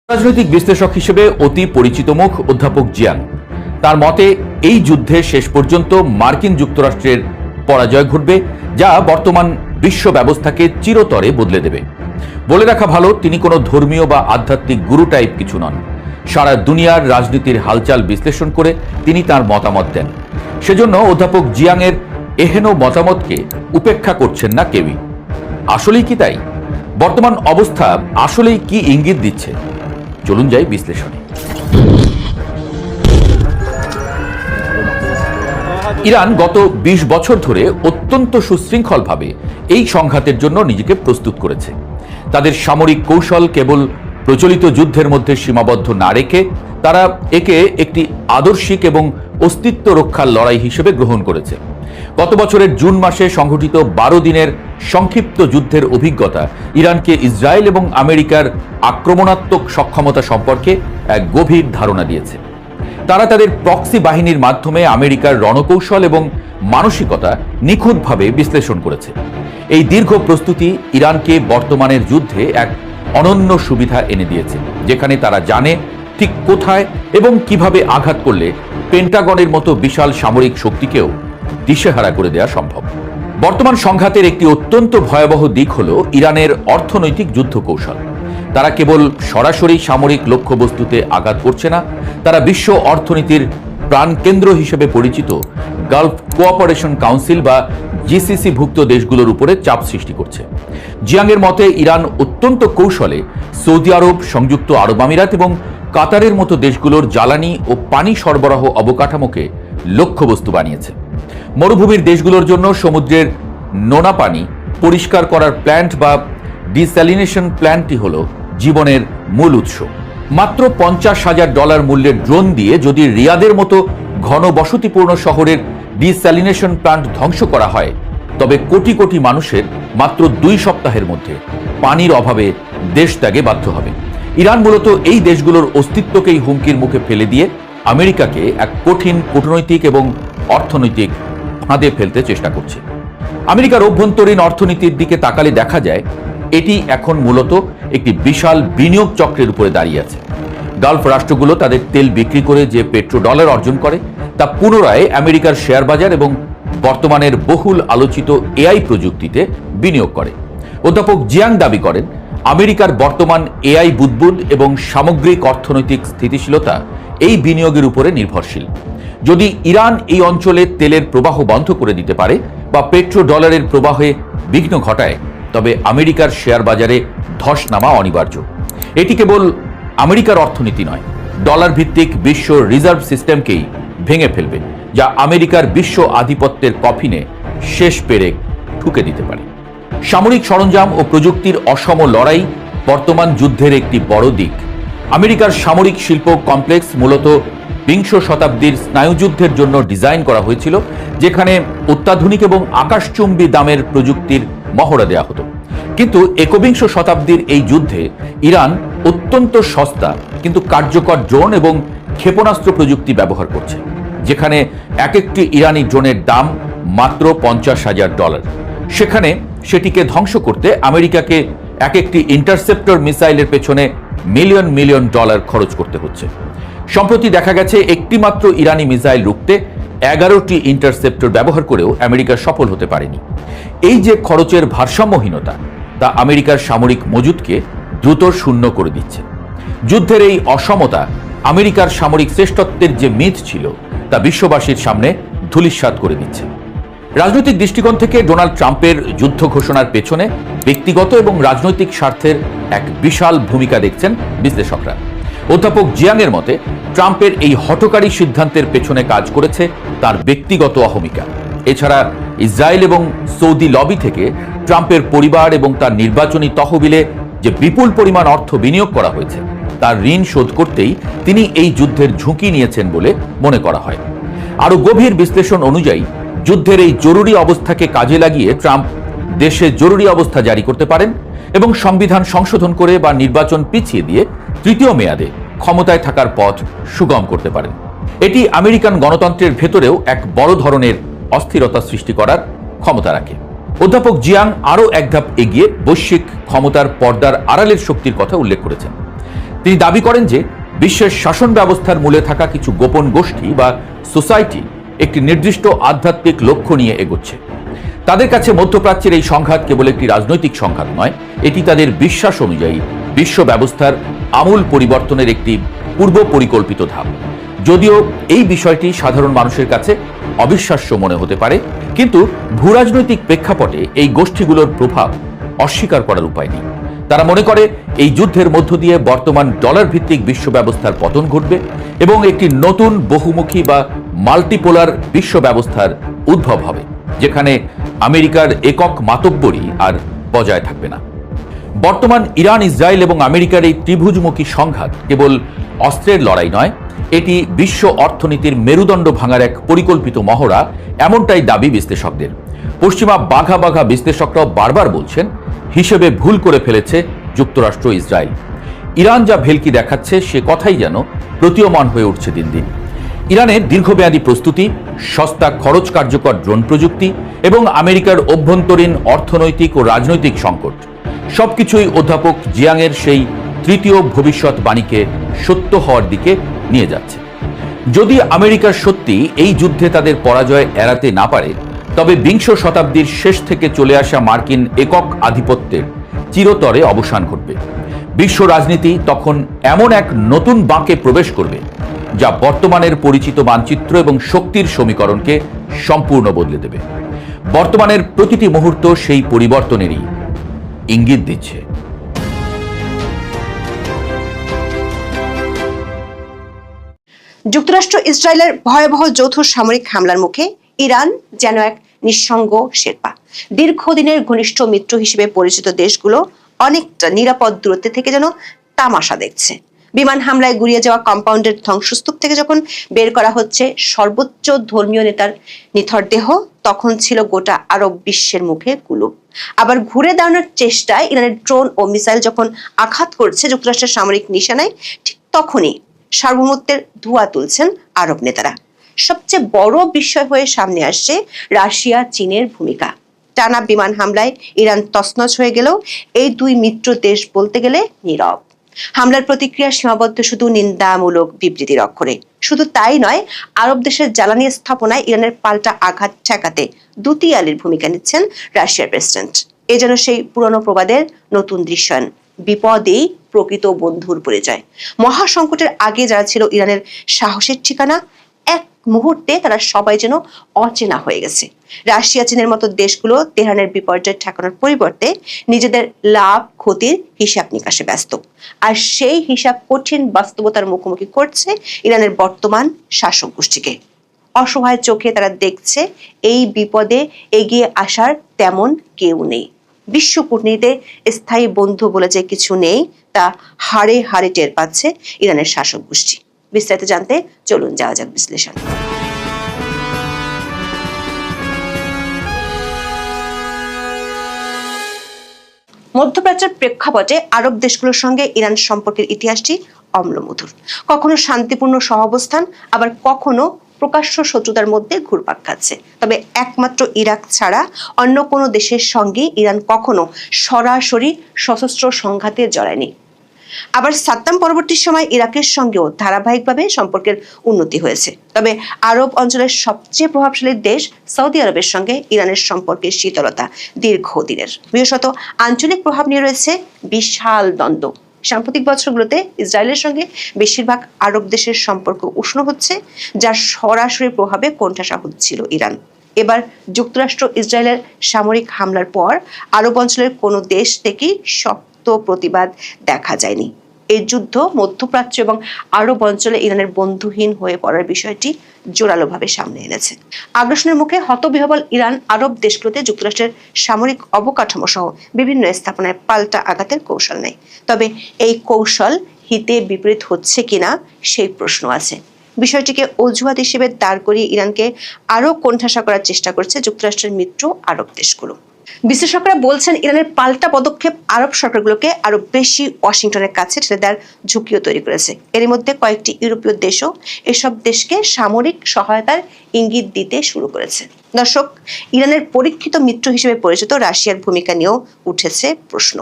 রাজনৈতিক বিশ্লেষক হিসেবে অতি পরিচিত মুখ অধ্যাপক জিয়াং। তার মতে এই যুদ্ধে শেষ পর্যন্ত মার্কিন যুক্তরাষ্ট্রের পরাজয় ঘটবে, যা বর্তমান বিশ্ব ব্যবস্থাকে চিরতরে বদলে দেবে। বলে রাখা ভালো, তিনি কোনো ধর্মীয় বা আধ্যাত্মিক গুরু টাইপ কিছু নন। সারা দুনিয়ার রাজনীতির হালচাল বিশ্লেষণ করে তিনি তার মতামত দেন। সেজন্য অধ্যাপক জিয়াংয়ের এহেন মতামতকে উপেক্ষা করছেন না কেউই। আসলেই কি তাই? বর্তমান অবস্থা আসলেই কি ইঙ্গিত দিচ্ছে? চলুন যাই বিশ্লেষণে। ইরান গত ২০ বছর ধরে অত্যন্ত সুশৃঙ্খলভাবে এই সংঘাতের জন্য নিজেকে প্রস্তুত করেছে। তাদের সামরিক কৌশল কেবল প্রচলিত যুদ্ধের মধ্যে সীমাবদ্ধ না রেখে তারা একে একটি আদর্শিক এবং অস্তিত্ব রক্ষার লড়াই হিসেবে গ্রহণ করেছে। গত বছরের জুন মাসে সংঘটিত ১২ দিনের সংক্ষিপ্ত যুদ্ধের অভিজ্ঞতা ইরানকে ইসরায়েল এবং আমেরিকার আক্রমণাত্মক সক্ষমতা সম্পর্কে এক গভীর ধারণা দিয়েছে। তারা তাদের প্রক্সি বাহিনীর মাধ্যমে আমেরিকার রণকৌশল এবং মানসিকতা নিখুঁতভাবে বিশ্লেষণ করেছে। এই দীর্ঘ প্রস্তুতি ইরানকে বর্তমানের যুদ্ধে এক অনন্য সুবিধা এনে দিয়েছে, যেখানে তারা জানে ঠিক কোথায় এবং কিভাবে আঘাত করলে পেন্টাগনের মতো বিশাল সামরিক শক্তিকেও দিশেহারা করে দেওয়া সম্ভব। বর্তমান সংঘাতের একটি অত্যন্ত ভয়াবহ দিক হল ইরানের অর্থনৈতিক যুদ্ধ কৌশল। তারা কেবল সরাসরি সামরিক লক্ষ্যবস্তুতে আঘাত করছে না, তারা বিশ্ব অর্থনীতির প্রাণকেন্দ্র হিসেবে পরিচিত গালফ কোঅপারেশন কাউন্সিল বা জিসিসি ভুক্ত দেশগুলোর উপরে চাপ সৃষ্টি করছে। জিয়াংয়ের মতে ইরান অত্যন্ত কৌশলে সৌদি আরব, সংযুক্ত আরব আমিরাত এবং কাতারের মতো দেশগুলোর জ্বালানি ও পানি সরবরাহ অবকাঠামোকে লক্ষ্যবস্তু বানিয়েছে। মরুভূমির দেশগুলোর জন্য সমুদ্রের নোনা পানি পরিষ্কার করার প্ল্যান্ট বা ডিস্যালিনেশন প্ল্যান্টটি হল জীবনের মূল উৎস। মাত্র $৫০,০০০ মূল্যের ড্রোন দিয়ে যদি রিয়াদের মতো ঘনবসতিপূর্ণ শহরের ডিস্যালিনেশন প্ল্যান্ট ধ্বংস করা হয়, তবে কোটি কোটি মানুষের মাত্র ২ সপ্তাহের মধ্যে পানির অভাবে দেশ ত্যাগে বাধ্য হবে। ইরান মূলত এই দেশগুলোর অস্তিত্বকেই হুমকির মুখে ফেলে দিয়ে আমেরিকাকে এক কঠিন কূটনৈতিক এবং অর্থনৈতিক ফাঁদে ফেলতে চেষ্টা করছে। আমেরিকার অভ্যন্তরীণ অর্থনীতির দিকে তাকালে দেখা যায় এটি এখন মূলত একটি বিশাল বিনিয়োগ চক্রের উপরে দাঁড়িয়ে আছে। গালফ রাষ্ট্রগুলো তাদের তেল বিক্রি করে যে পেট্রোডলার অর্জন করে তা পুনরায় আমেরিকার শেয়ার বাজার এবং বর্তমানের বহুল আলোচিত এআই প্রযুক্তিতে বিনিয়োগ করে। অধ্যাপক জিয়াং দাবি করেন, আমেরিকার বর্তমান এআই বুদবুদ এবং সামগ্রিক অর্থনৈতিক স্থিতিশীলতা এই বিনিয়োগের উপরে নির্ভরশীল। যদি ইরান এই অঞ্চলে তেলের প্রবাহ বন্ধ করে দিতে পারে বা পেট্রোডলারের প্রবাহে বিঘ্ন ঘটায়, তবে আমেরিকার শেয়ার বাজারে ধস নামা অনিবার্য। এটি কেবল আমেরিকার অর্থনীতি নয়, ডলার ভিত্তিক বিশ্ব রিজার্ভ সিস্টেমকেই ভেঙে ফেলবে, যা আমেরিকার বিশ্ব আধিপত্যের কফিনে শেষ পেরেক ঠুকে দিতে পারে। সামরিক সরঞ্জাম ও প্রযুক্তির অসম লড়াই বর্তমান যুদ্ধের একটি বড় দিক। আমেরিকার সামরিক শিল্প কমপ্লেক্স মূলত বিংশ শতাব্দীর স্নায়ুযুদ্ধের জন্য ডিজাইন করা হয়েছিল, যেখানে অত্যাধুনিক এবং আকাশচুম্বী দামের প্রযুক্তির মহড়া দেওয়া হতো। কিন্তু একবিংশ শতাব্দীর এই যুদ্ধে ইরান অত্যন্ত সস্তা কিন্তু কার্যকর ড্রোন এবং ক্ষেপণাস্ত্র প্রযুক্তি ব্যবহার করছে, যেখানে এক একটি ইরানি ড্রোনের দাম মাত্র $৫০,০০০। সেখানে সেটিকে ধ্বংস করতে আমেরিকাকে এক একটি ইন্টারসেপ্টর মিসাইলের পেছনে মিলিয়ন মিলিয়ন ডলার খরচ করতে হচ্ছে। সম্প্রতি দেখা গেছে একটি মাত্র ইরানি মিসাইল রুখতে 11টি ইন্টারসেপ্টর ব্যবহার করেও আমেরিকা সফল হতে পারেনি। এই যে খরচের ভারসাম্যহীনতা, তা আমেরিকার সামরিক মজুদকে দ্রুত শূন্য করে দিচ্ছে। যুদ্ধের এই অসমতা আমেরিকার সামরিক শ্রেষ্ঠত্বের যে মিথ ছিল তা বিশ্ববাসীর সামনে ধূলিসাৎ করে দিচ্ছে। রাজনৈতিক দৃষ্টিকোণ থেকে ডোনাল্ড ট্রাম্পের যুদ্ধ ঘোষণার পেছনে ব্যক্তিগত এবং রাজনৈতিক স্বার্থের এক বিশাল ভূমিকা দেখছেন বিশ্লেষকরা। অধ্যাপক জিয়াংয়ের মতে ট্রাম্পের এই হঠকারী সিদ্ধান্তের পেছনে কাজ করেছে তার ব্যক্তিগত অহমিকা। এছাড়া ইসরায়েল এবং সৌদি লবি থেকে ট্রাম্পের পরিবার এবং তার নির্বাচনী তহবিলে যে বিপুল পরিমাণ অর্থ বিনিয়োগ করা হয়েছে, তার ঋণ শোধ করতেই তিনি এই যুদ্ধের ঝুঁকি নিয়েছেন বলে মনে করা হয়। আরও গভীর বিশ্লেষণ অনুযায়ী যুদ্ধের এই জরুরি অবস্থাকে কাজে লাগিয়ে ট্রাম্প দেশে জরুরি অবস্থা জারি করতে পারেন এবং সংবিধান সংশোধন করে বা নির্বাচন পিছিয়ে দিয়ে তৃতীয় মেয়াদে ক্ষমতায় থাকার পথ সুগম করতে পারেন। এটি আমেরিকান গণতন্ত্রের ভেতরেও এক বড় ধরনের অস্থিরতা সৃষ্টি করার ক্ষমতা রাখে। অধ্যাপক জিয়াং আরও এক ধাপ এগিয়ে বৈশ্বিক ক্ষমতার পর্দার আড়ালের শক্তির কথা উল্লেখ করেছেন। তিনি দাবি করেন যে বিশ্বের শাসন ব্যবস্থার মূলে থাকা কিছু গোপন গোষ্ঠী বা সোসাইটি একটি নির্দিষ্ট আধ্যাত্মিক লক্ষ্য নিয়ে এগোচ্ছে। তাদের কাছে মধ্যপ্রাচ্যের এই সংঘাত কেবল একটি রাজনৈতিক সংঘাত নয়, এটি তাদের বিশ্বাস অনুযায়ী বিশ্ব ব্যবস্থার আমূল পরিবর্তনের একটি পূর্ব পরিকল্পিত ধাপ। যদিও এই বিষয়টি সাধারণ মানুষের কাছে অবিশ্বাস্য মনে হতে পারে, কিন্তু ভূরাজনৈতিক প্রেক্ষাপটে এই গোষ্ঠীগুলোর প্রভাব অস্বীকার করার উপায় নেই। তারা মনে করে এই যুদ্ধের মধ্য দিয়ে বর্তমান ডলার ভিত্তিক বিশ্ব ব্যবস্থার পতন ঘটবে এবং একটি নতুন বহুমুখী বা মাল্টিপোলার বিশ্ব ব্যবস্থার উদ্ভব হবে, যেখানে আমেরিকার একক মাতব্বরই আর বজায় থাকবে না। বর্তমান ইরান, ইসরায়েল এবং আমেরিকার এই ত্রিভুজমুখী সংঘাত কেবল অস্ত্রের লড়াই নয়, এটি বিশ্ব অর্থনীতির মেরুদণ্ড ভাঙার এক পরিকল্পিত মহড়া, এমনটাই দাবি বিশ্লেষকদের। পশ্চিমা বাঘা বাঘা বিশ্লেষকরাও বারবার বলছেন, হিসেবে ভুল করে ফেলেছে যুক্তরাষ্ট্র, ইসরায়েল। ইরান যা ভেলকি দেখাচ্ছে সে কথাই যেন প্রতীয়মান হয়ে উঠছে দিন দিন। ইরানের দীর্ঘমেয়াদী প্রস্তুতি, সস্তা খরচ কার্যকর ড্রোন প্রযুক্তি এবং আমেরিকার অভ্যন্তরীণ অর্থনৈতিক ও রাজনৈতিক সংকট সবকিছুই অধ্যাপক জিয়াংয়ের সেই তৃতীয় ভবিষ্যৎবাণীকে সত্য হওয়ার দিকে নিয়ে যাচ্ছে। যদি আমেরিকার সত্যি এই যুদ্ধে তাদের পরাজয় এড়াতে না পারে, তবে বিংশ শতাব্দীর শেষ থেকে চলে আসা মার্কিন একক আধিপত্যের চিরতরে অবসান ঘটবে। বিশ্ব রাজনীতি তখন এমন এক নতুন বাঁকে প্রবেশ করবে যা বর্তমানের পরিচিত মানচিত্র এবং শক্তির সমীকরণকে সম্পূর্ণ বদলে দেবে। বর্তমানের প্রতিটি মুহূর্ত সেই পরিবর্তনেরই ইঙ্গিত দিচ্ছে। যুক্তরাষ্ট্র ইসরায়েলের ভয়াবহ যৌথ সামরিক হামলার মুখে ইরান যেন এক নিঃসঙ্গ শেরপা। দীর্ঘদিনের ঘনিষ্ঠ মিত্র হিসেবে পরিচিত দেশগুলো অনেকটা নিরাপদ দূরত্বে থেকে যেন তামাশা দেখছে। বিমান হামলায় গুড়িয়ে যাওয়া কম্পাউন্ডের ধ্বংসস্তূপ থেকে যখন বের করা হচ্ছে সর্বোচ্চ ধর্মীয় নেতার নিথর দেহ, তখন ছিল গোটা আরব বিশ্বের মুখে কুলুপ। আবার ঘুরে দাঁড়ানোর চেষ্টায় ইরানের ড্রোন ও মিসাইল যখন আঘাত করছে যুক্তরাষ্ট্রের সামরিক নিশানায়, ঠিক তখনই সার্বভৌমত্বের ধোঁয়া তুলছেন আরব নেতারা। সবচেয়ে বড় বিষয় হয়ে সামনে আসছে রাশিয়া চীনের ভূমিকা। টানা বিমান হামলায় ইরান তছনছ হয়ে গেলেও এই দুই মিত্র দেশ বলতে গেলে নীরব। হামলার প্রতিক্রিয়া সীমাবদ্ধ শুধু নিন্দামূলক বিবৃতির অক্ষরে। শুধু তাই নয়, আরব দেশের জ্বালানি স্থাপনায় ইরানের পাল্টা আঘাত ঠেকাতে দুতিয়ালির ভূমিকা নিচ্ছেন রাশিয়ার প্রেসিডেন্ট। এ যেন সেই পুরনো প্রবাদের নতুন দৃশ্যায়ন, বিপদেই প্রকৃত বন্ধুর পরিচয়। মহাসংকটের আগে যারা ছিল ইরানের সাহসের ঠিকানা, এক মুহূর্তে তারা সবাই যেন অচেনা হয়ে গেছে। রাশিয়া চীনের মতো দেশগুলো তেহরানের বিপর্যয় ঠেকানোর পরিবর্তে নিজেদের লাভ ক্ষতির হিসাব নিকাশে ব্যস্ত। আর সেই হিসাব কঠিন বাস্তবতার মুখোমুখি করছে ইরানের বর্তমান শাসক গোষ্ঠীকে। অসহায় চোখে তারা দেখছে এই বিপদে এগিয়ে আসার তেমন কেউ নেই। বিশ্ব কূটনীতিতে স্থায়ী বন্ধু বলে যে কিছু নেই, তা হাড়ে হাড়ে টের পাচ্ছে ইরানের শাসক গোষ্ঠী। বিস্তারিত জানতে চলুন যাওয়া যাক বিশ্লেষণ। মধ্যপ্রাচ্যের প্রেক্ষাপটে আরব দেশগুলোর সঙ্গে ইরান সম্পর্কের ইতিহাসটি অম্লমধুর। কখনো শান্তিপূর্ণ সহাবস্থান, আবার কখনো প্রকাশ্য শত্রুতার মধ্যে ঘুরপাক খাচ্ছে। তবে একমাত্র ইরাক ছাড়া অন্য কোনো দেশের সঙ্গে ইরান কখনো সরাসরি সশস্ত্র সংঘাতে জড়ায়নি। আবার সাদ্দাম পরবর্তী সময় ইরাকের সঙ্গেও ধারাবাহিকভাবে সম্পর্কের উন্নতি হয়েছে। তবে আরব অঞ্চলের সবচেয়ে প্রভাবশালী দেশ সৌদি আরবের সঙ্গে ইরানের সম্পর্কের শীতলতা দীর্ঘদিনের। বিশেষত আঞ্চলিক প্রভাব নিয়ে রয়েছে বিশাল দ্বন্দ্ব। সাম্প্রতিক বছরগুলোতে ইসরায়েলের সঙ্গে বেশিরভাগ আরব দেশের সম্পর্ক উষ্ণ হচ্ছে, যার সরাসরি প্রভাবে কোণঠাসা হচ্ছিল ইরান। এবার যুক্তরাষ্ট্র ইসরায়েলের সামরিক হামলার পর আরব অঞ্চলের কোনো দেশ থেকেই শক্ত প্রতিবাদ দেখা যায়নি। এই যুদ্ধ মধ্যপ্রাচ্য এবং আরব অঞ্চলে ইরানের বন্ধুহীন হয়ে পড়ার বিষয়টি জোরালোভাবে সামনে এনেছে। আগ্রাসনের মুখে হতবিহ্বল ইরান আরব দেশগুলোতে যুক্তরাষ্ট্রের সামরিক অবকাঠামো সহ বিভিন্ন স্থাপনায় পাল্টা আঘাতের কৌশল নেয়। তবে এই কৌশল হিতে বিপরীত হচ্ছে কিনা সেই প্রশ্ন আছে। বিষয়টিকে অজুহাত হিসেবে দাঁড় করিয়ে ইরানকে আরো কোণঠাসা করার চেষ্টা করছে যুক্তরাষ্ট্রের মিত্র আরব দেশগুলো। বিশ্লেষকরা বলছেন, ইরানের পাল্টা পদক্ষেপ আরব সরকারগুলোকে আরো বেশি ওয়াশিংটনের কাছে ঠেলে দেওয়ার ঝুঁকিও তৈরি করেছে। এর মধ্যে কয়েকটি ইউরোপীয় দেশও এসব দেশকে সামরিক সহায়তার ইঙ্গিত দিতে শুরু করেছে। দর্শক, ইরানের পরীক্ষিত মিত্র হিসেবে পরিচিত রাশিয়ার ভূমিকা নিয়েও উঠেছে প্রশ্ন।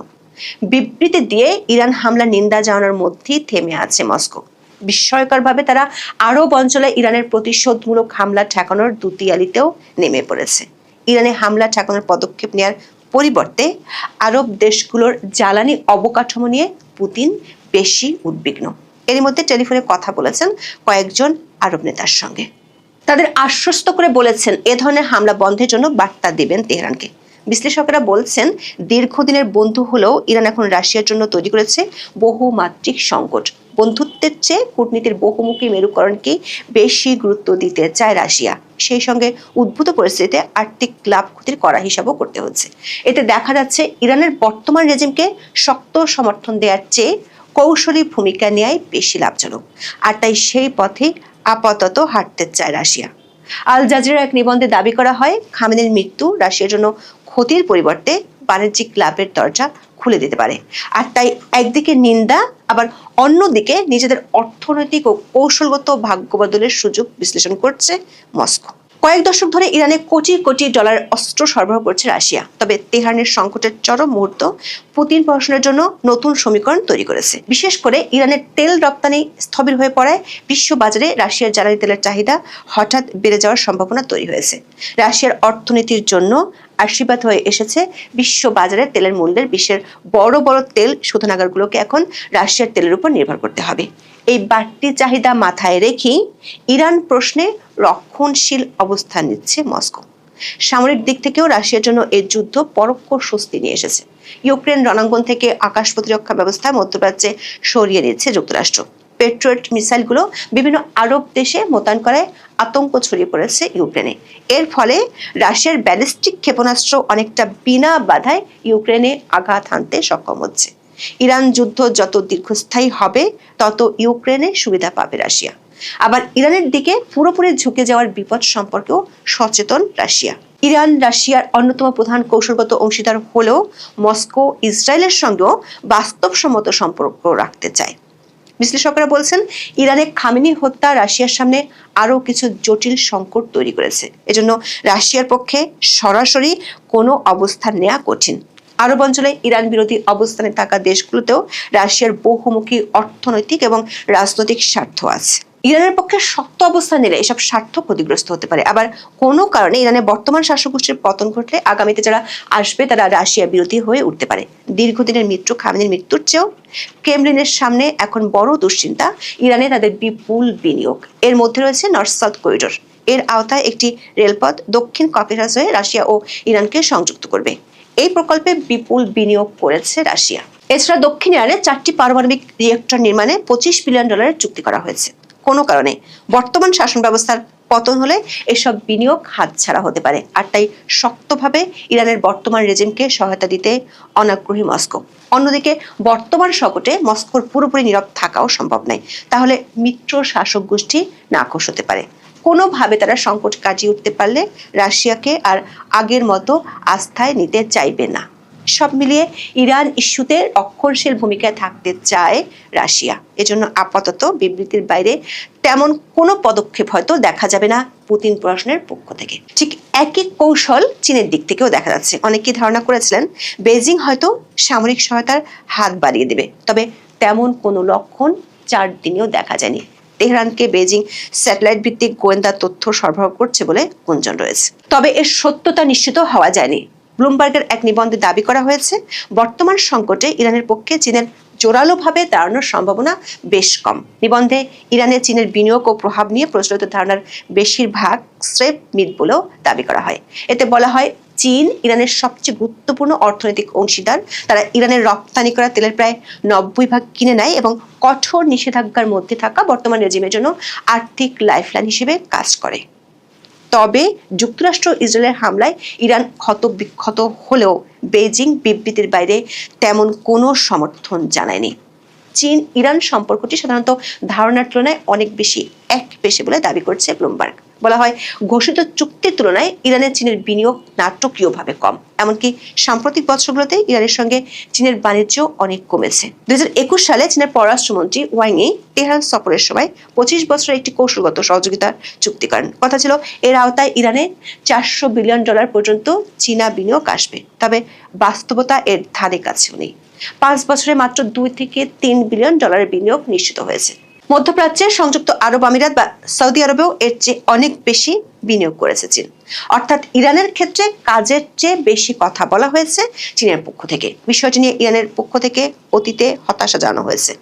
বিবৃতি দিয়ে ইরান হামলা নিন্দা জানানোর মধ্যেই থেমে আছে মস্কো। বিস্ময়করভাবে তারা আরব অঞ্চলে ইরানের প্রতিশোধমূলক হামলা ঠেকানোর দুতিয়ালিতেও নেমে পড়েছে। ইরানে হামলা ঠেকানোর পদক্ষেপ নেওয়ার পরিবর্তে আরব দেশগুলোর জ্বালানি অবকাঠামো নিয়ে পুতিন বেশি উদ্বিগ্ন। এর মধ্যে টেলিফোনে কথা বলেছেন কয়েকজন আরব নেতার সঙ্গে। তাদের আশ্বস্ত করে বলেছেন এ ধরনের হামলা বন্ধের জন্য বার্তা দেবেন তেহরানকে। বিশ্লেষকেরা বলছেন দীর্ঘদিনের বন্ধু হলেও ইরান এখন রাশিয়ার জন্য তৈরি করেছে বহুমাত্রিক সংকট। বন্ধুত্বের চেয়ে কূটনীতির বহুমুখী মেরুকরণকে বেশি গুরুত্ব দিতে চায় রাশিয়া। সেই সঙ্গে উদ্ভূত পরিস্থিতিতে আর্থিক লাভ ক্ষতির কড়া হিসাবও করতে হচ্ছে। এতে দেখা যাচ্ছে ইরানের বর্তমান রেজিমকে শক্ত সমর্থন দেওয়ার চেয়ে কৌশলী ভূমিকা নেওয়াই বেশি লাভজনক। আর তাই সেই পথে আপাতত হাঁটতে চায় রাশিয়া। আল জাজিরার এক নিবন্ধে দাবি করা হয় খামেনির মৃত্যু রাশিয়ার জন্য ক্ষতির পরিবর্তে বাণিজ্যিক লাভের দরজা খুলে দিতে পারে। আর তাই একদিকে নিন্দা, আবার অন্যদিকে নিজেদের অর্থনৈতিক ও কৌশলগত ভাগ্য বদলের সুযোগ বিশ্লেষণ করছে মস্কো। কয়েক দশক ধরে ইরানে কোটি কোটি ডলার অস্ত্র সরবরাহ করছে রাশিয়া। তবে তেহরানের সংকটের চরম মুহূর্ত পুতিন প্রশাসনের জন্য নতুন সমীকরণ তৈরি করেছে। বিশেষ করে ইরানের তেল রপ্তানি স্থবির হয়ে পড়ায় বিশ্ব বাজারে রাশিয়ার জ্বালানি তেলের চাহিদা হঠাৎ বেড়ে যাওয়ার সম্ভাবনা তৈরি হয়েছে। রাশিয়ার অর্থনীতির জন্য আশীর্বাদ হয়ে এসেছে বিশ্ব বাজারে তেলের মূল্যের। বিশ্বের বড় বড় তেল শোধনাগারগুলোকে এখন রাশিয়ার তেলের উপর নির্ভর করতে হবে। এই বাড়তি চাহিদা মাথায় রেখেই ইরান প্রশ্নে রক্ষণশীল অবস্থান নিচ্ছে মস্কো। সামরিক দিক থেকেও রাশিয়ার জন্য এই যুদ্ধ পরোক্ষ স্বস্তি নিয়ে এসেছে। ইউক্রেন রণাঙ্গন থেকে আকাশ প্রতিরক্ষা ব্যবস্থা মধ্যপ্রাচ্যে সরিয়ে নিচ্ছে যুক্তরাষ্ট্র। পেট্রিয়ট মিসাইলগুলো বিভিন্ন আরব দেশে মোতায়েন করায় আতঙ্ক ছড়িয়ে পড়েছে ইউক্রেনে। এর ফলে রাশিয়ার ব্যালিস্টিক ক্ষেপণাস্ত্র অনেকটা বিনা বাধায় ইউক্রেনে আঘাত হানতে সক্ষম হচ্ছে। ইরান যুদ্ধ যত দীর্ঘস্থায়ী হবে তত ইউক্রেনে সুবিধা পাবে রাশিয়া। আবার ইরানের দিকে পুরোপুরি ঝুঁকে যাওয়ার বিপদ সম্পর্কেও সচেতন রাশিয়া। ইরান রাশিয়ার অন্যতম প্রধান কৌশলগত অংশীদার হলেও মস্কো ইসরায়েলের সঙ্গেও বাস্তবসম্মত সম্পর্ক রাখতে চায়। বিশ্লেষকরা বলছেন ইরানে খামেনি হত্যা রাশিয়ার সামনে আরও কিছু জটিল সংকট তৈরি করেছে। এজন্য রাশিয়ার পক্ষে সরাসরি কোনো অবস্থান নেওয়া কঠিন। আরব অঞ্চলে ইরান বিরোধী অবস্থানে থাকা দেশগুলোতেও রাশিয়ার বহুমুখী অর্থনৈতিক এবং রাজনৈতিক স্বার্থ আছে। ইরানের পক্ষে শক্ত অবস্থান নিলে এসব স্বার্থ ক্ষতিগ্রস্ত হতে পারে। আবার কোনো কারণে ইরানের বর্তমান শাসক গোষ্ঠীর পতন ঘটলে আগামীতে যারা আসবে তারা রাশিয়া বিরোধী হয়ে উঠতে পারে। দীর্ঘদিনের মিত্র খামেনির মৃত্যুর চেয়েও ক্রেমলিনের সামনে এখন বড় দুশ্চিন্তা ইরানে তাদের বিপুল বিনিয়োগ। এর মধ্যে রয়েছে নর্থ সাউথ করিডোর। এর আওতায় একটি রেলপথ দক্ষিণ ককেশাস হয়ে রাশিয়া ও ইরানকে সংযুক্ত করবে। এই প্রকল্পে বিপুল বিনিয়োগ করেছে রাশিয়া। এছাড়া দক্ষিণ ইরানে 4টি পারমাণবিক রিয়েক্টর নির্মাণে $25 বিলিয়ন চুক্তি করা হয়েছে। কোনো কারণে বর্তমান শাসন ব্যবস্থার পতন হলে এসব বিনিয়োগ হাতছাড়া হতে পারে। আর তাই শক্তভাবে ইরানের বর্তমান রেজিমকে সহায়তা দিতে অনাগ্রহী মস্কো। অন্যদিকে বর্তমান সংকটে মস্কোর পুরোপুরি নীরব থাকাও সম্ভব নয়। তাহলে মিত্র শাসক গোষ্ঠী নাখোশ হতে পারে। কোনোভাবে তারা সংকট কাটিয়ে উঠতে পারলে রাশিয়াকে আর আগের মতো আস্থায় নিতে চাইবে না। সব মিলিয়ে ইরান ইস্যুতে রক্ষণশীল ভূমিকায় থাকতে চায় রাশিয়া। এজন্য আপাতত বিবৃতির বাইরে তেমন কোনো পদক্ষেপ হয়তো দেখা যাবে না পুতিন প্রশাসনের পক্ষ থেকে। ঠিক একই কৌশল চীনের দিক থেকেও দেখা যাচ্ছে। অনেকেই ধারণা করেছিলেন বেজিং হয়তো সামরিক সহায়তার হাত বাড়িয়ে দেবে, তবে তেমন কোনো লক্ষণ 4 দিনেও দেখা যায়নি। তেহরানকে বেজিং স্যাটেলাইট ভিত্তিক গোয়েন্দা তথ্য সরবরাহ করছে বলে গুঞ্জন রয়েছে, তবে এর সত্যতা নিশ্চিত হওয়া যায়নি। ব্লুমবার্গের এক নিবন্ধে দাবি করা হয়েছে বর্তমান সংকটে ইরানের পক্ষে চীনের জোরালোভাবে দাঁড়ানোর সম্ভাবনা বেশ কম। নিবন্ধে ইরানে চীনের বিনিয়োগ ও প্রভাব নিয়ে প্রচলিত ধারণার বেশিরভাগ স্রেফ মিথ বলেও দাবি করা হয়। এতে বলা হয় চীন ইরানের সবচেয়ে গুরুত্বপূর্ণ অর্থনৈতিক অংশীদার। তারা ইরানের রপ্তানি করা তেলের প্রায় 90% কিনে নেয় এবং কঠোর নিষেধাজ্ঞার মধ্যে থাকা বর্তমান রেজিমের জন্য আর্থিক লাইফলাইন হিসেবে কাজ করে। তবে যুক্তরাষ্ট্র ইসরায়েলের হামলায় ইরান ক্ষতবিক্ষত হলেও বেজিং বিবৃতির বাইরে তেমন কোনো সমর্থন জানায়নি। চীন ইরান সম্পর্কটি সাধারণত ধারণার তুলনায় অনেক বেশি একপেশে বলে দাবি করছে ব্লুমবার্গ। বলা হয় ঘোষিত চুক্তির তুলনায় ইরানের চীনের বিনিয়োগ নাটকীয়ভাবে কম। এমনকি সাম্প্রতিক বছরগুলোতে ইরানের সঙ্গে চীনের বাণিজ্য অনেক কমেছে। 2021 সালে চীনের পররাষ্ট্রমন্ত্রী ওয়াং ই তেহরান সফরের সময় 25 বছরের একটি কৌশলগত সহযোগিতার চুক্তি করেন। কথা ছিল এর আওতায় ইরানে $400 বিলিয়ন পর্যন্ত চীনা বিনিয়োগ আসবে, তবে বাস্তবতা এর ধারে কাছেও নেই। 5 বছরে মাত্র 2 থেকে 3 বিলিয়ন ডলারের বিনিয়োগ নিশ্চিত হয়েছে। মধ্যপ্রাচ্যের সংযুক্ত আরব আমিরাত বা সৌদি আরবেও এর চেয়ে অনেক বেশি বিনিয়োগ করেছে চীন। অর্থাৎ ইরানের ক্ষেত্রে কাজের চেয়ে বেশি কথা বলা হয়েছে চীনের পক্ষ থেকে। বিষয়টি নিয়ে ইরানের পক্ষ থেকে অতীতে হতাশা জানানো হয়েছে।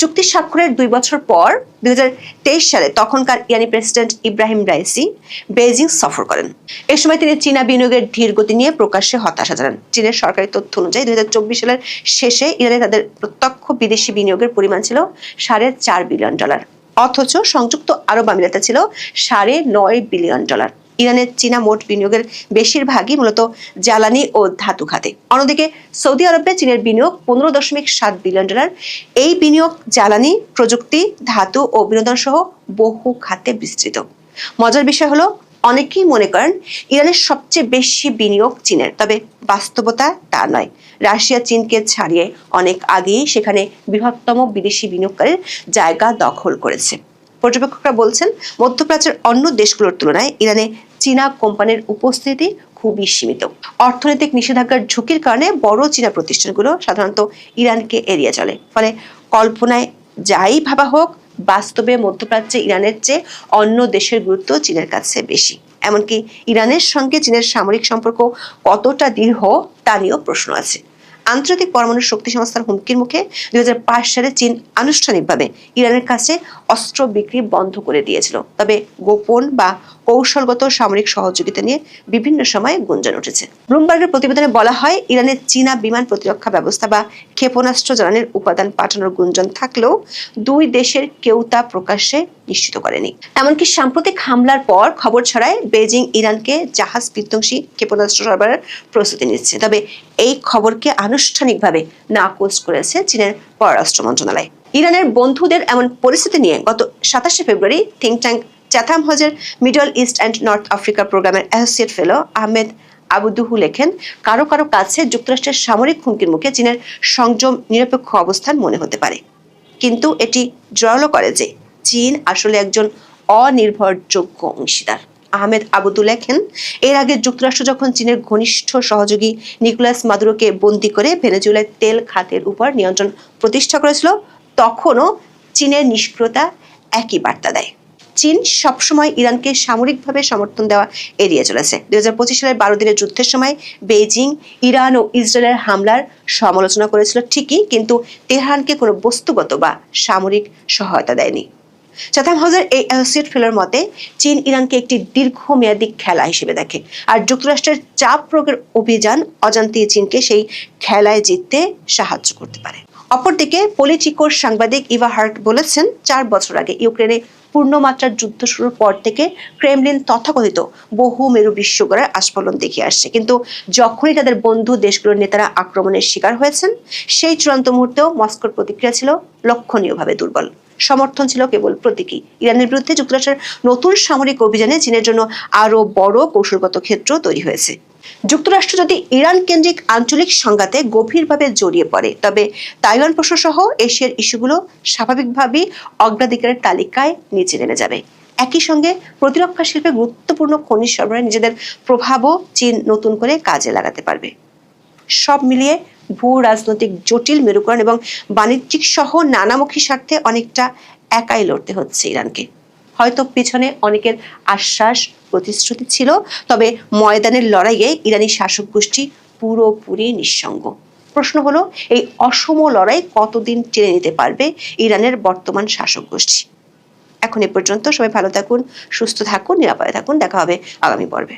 চুক্তি স্বাক্ষরের 2 বছর পর 2023 সালে তখনকার ইরানি প্রেসিডেন্ট ইব্রাহিম রাইসি বেইজিং সফর করেন। এ সময় তিনি চীনা বিনিয়োগের ধীর গতি নিয়ে প্রকাশ্যে হতাশা জানান। চীনের সরকারি তথ্য অনুযায়ী 2024 সালের শেষে ইরানে তাদের প্রত্যক্ষ বিদেশি বিনিয়োগের পরিমাণ ছিল $4.5 বিলিয়ন, অথচ সংযুক্ত আরব আমিরাতে ছিল $9.5 বিলিয়ন। ইরানের চীনা মোট বিনিয়োগের বেশিরভাগই মূলত জ্বালানি ও ধাতু খাতে। অন্যদিকে সৌদি আরবে চীনের বিনিয়োগ $15.7 বিলিয়ন। এই বিনিয়োগ জ্বালানি, প্রযুক্তি, ধাতু ও বিনোদন সহ বহু খাতে বিস্তৃত। মজার বিষয় হলো, অনেকেই মনে করেন ইরানের সবচেয়ে বেশি বিনিয়োগ চীনের, তবে বাস্তবতা তা নয়। রাশিয়া চীনকে ছাড়িয়ে অনেক আগেই সেখানে বৃহত্তম বিদেশি বিনিয়োগকারীর জায়গা দখল করেছে। পর্যবেক্ষকরা বলছেন, মধ্যপ্রাচ্যের অন্য দেশগুলোর তুলনায় ইরানে চীনা কোম্পানির উপস্থিতি খুবই সীমিত। অর্থনৈতিক নিষেধাজ্ঞার ঝুঁকির কারণে বড় চীনা প্রতিষ্ঠানগুলো সাধারণত ইরানকে এড়িয়ে চলে। ফলে কল্পনায় যাই ভাবা হোক, বাস্তবে মধ্যপ্রাচ্যে ইরানের চেয়ে অন্য দেশের গুরুত্ব চীনের কাছে বেশি। এমনকি ইরানের সঙ্গে চীনের সামরিক সম্পর্ক কতটা দৃঢ় তা নিয়েও প্রশ্ন আছে। আন্তর্জাতিক পরমাণু শক্তি সংস্থার হুমকির মুখে 2005 সালে চীন আনুষ্ঠানিকভাবে ইরানের কাছে অস্ত্র বিক্রি বন্ধ করে দিয়েছিল। তবে গোপন বা কৌশলগত সামরিক সহযোগিতা নিয়ে বিভিন্ন সময় গুঞ্জন উঠেছে। ব্লুমবার্গের প্রতিবেদনে বলা হয়, ইরানের চীনা বিমান প্রতিরক্ষা ব্যবস্থা বা ক্ষেপণাস্ত্র জ্বালানির উপাদান পাঠানোর গুঞ্জন থাকলেও দুই দেশের কেউ তা প্রকাশ্যে নিশ্চিত করেনি। এমনকি সাম্প্রতিক হামলার পর খবর ছড়ায় বেইজিং ইরানকে জাহাজ বিধ্বংসী ক্ষেপণাস্ত্র সরবরাহের প্রস্তুতি নিচ্ছে। তবে এই খবরকে আনুষ্ঠানিকভাবে নাকচ করেছে চীনের পররাষ্ট্র মন্ত্রণালয়। ইরানের বন্ধুদের এমন পরিস্থিতি নিয়ে গত 27 ফেব্রুয়ারি থিঙ্ক ট্যাঙ্ক চ্যাথাম হাউজের middle east and north Africa প্রোগ্রামের অ্যাসোসিয়েট ফেলো আহমেদ আবুদুহু লেখেন, কারো কারো কাছে যুক্তরাষ্ট্রের সামরিক হুমকির মুখে চীনের সংযম নিরপেক্ষ অবস্থান মনে হতে পারে, কিন্তু এটি জড়ালো করে যে চীন আসলে একজন অনির্ভরযোগ্য অংশীদার। আহমেদ আবুদু লেখেন, এর আগে যুক্তরাষ্ট্র যখন চীনের ঘনিষ্ঠ সহযোগী নিকোলাস মাদুরোকে বন্দী করে ভেনেজুয়েলার তেল খাতের উপর নিয়ন্ত্রণ প্রতিষ্ঠা করেছিল, তখনও চীনের নিষ্ক্রিয়তা একই বার্তা দেয়। চীন সবসময় ইরানকে সামরিকভাবে সমর্থন দেওয়া এড়িয়ে চলেছে। 2025 সালের 12 দিনের যুদ্ধের সময় বেইজিং ইরান ও ইসরায়েলের হামলার সমালোচনা করেছিল ঠিকই, কিন্তু তেহরানকে কোনো বস্তুগত বা সামরিক সহায়তা দেয়নি। চ্যাথাম হাউসের এই অ্যাসোসিয়েট ফেলোর মতে, চীন ইরানকে একটি দীর্ঘমেয়াদী খেলা হিসেবে দেখে, আর যুক্তরাষ্ট্রের চাপ প্রয়োগের অভিযান অজান্তেই চীনকে সেই খেলায় জিততে সাহায্য করতে পারে। অপরদিকে পলিটিকোর সাংবাদিক ইভা হার্ট বলেছেন, 4 বছর আগে ইউক্রেনে পূর্ণমাত্রার যুদ্ধ শুরুর পর থেকে ক্রেমলিন তথাকথিত বহু মেরু বিশ্বগড়ের আস্ফলন দেখিয়ে আসছে, কিন্তু যখনই তাদের বন্ধু দেশগুলোর নেতারা আক্রমণের শিকার হয়েছেন, সেই চূড়ান্ত মুহূর্তেও মস্কোর প্রতিক্রিয়া ছিল লক্ষণীয়ভাবে দুর্বল। সমর্থন ছিল কেবল প্রতীকী। ইরানের বিরুদ্ধে যুক্তরাষ্ট্রের নতুন সামরিক অভিযানে চীনের জন্য আরও বড় কৌশলগত ক্ষেত্র তৈরি হয়েছে। যুক্তরাষ্ট্র যদি ইরান কেন্দ্রিক আঞ্চলিক সংঘাতে গভীরভাবে জড়িয়ে পড়ে, তবে তাইওয়ান প্রশ্ন সহ এশিয়ার ইস্যুগুলো স্বাভাবিকভাবেই অগ্রাধিকারের তালিকায় নিচে নেমে যাবে। একই সঙ্গে প্রতিরক্ষা শিল্পে গুরুত্বপূর্ণ খনিজ সরবরাহে নিজেদের প্রভাবও চীন নতুন করে কাজে লাগাতে পারবে। সব মিলিয়ে ভূ রাজনৈতিক জটিল মেরুকরণ এবং বাণিজ্যিক সহ নানামুখী স্বার্থে অনেকটা একাই লড়তে হচ্ছে ইরানকে। হয়তো পিছনে অনেকের আশ্বাস প্রতিশ্রুতি ছিল, তবে ময়দানের লড়াইয়ে ইরানি শাসক গোষ্ঠী পুরোপুরি নিঃসঙ্গ। প্রশ্ন হলো, এই অসম লড়াই কতদিন টেনে নিতে পারবে ইরানের বর্তমান শাসক গোষ্ঠী? এখন এ পর্যন্ত। সবাই ভালো থাকুন, সুস্থ থাকুন, নিরাপদে থাকুন। দেখা হবে আগামী পর্বে।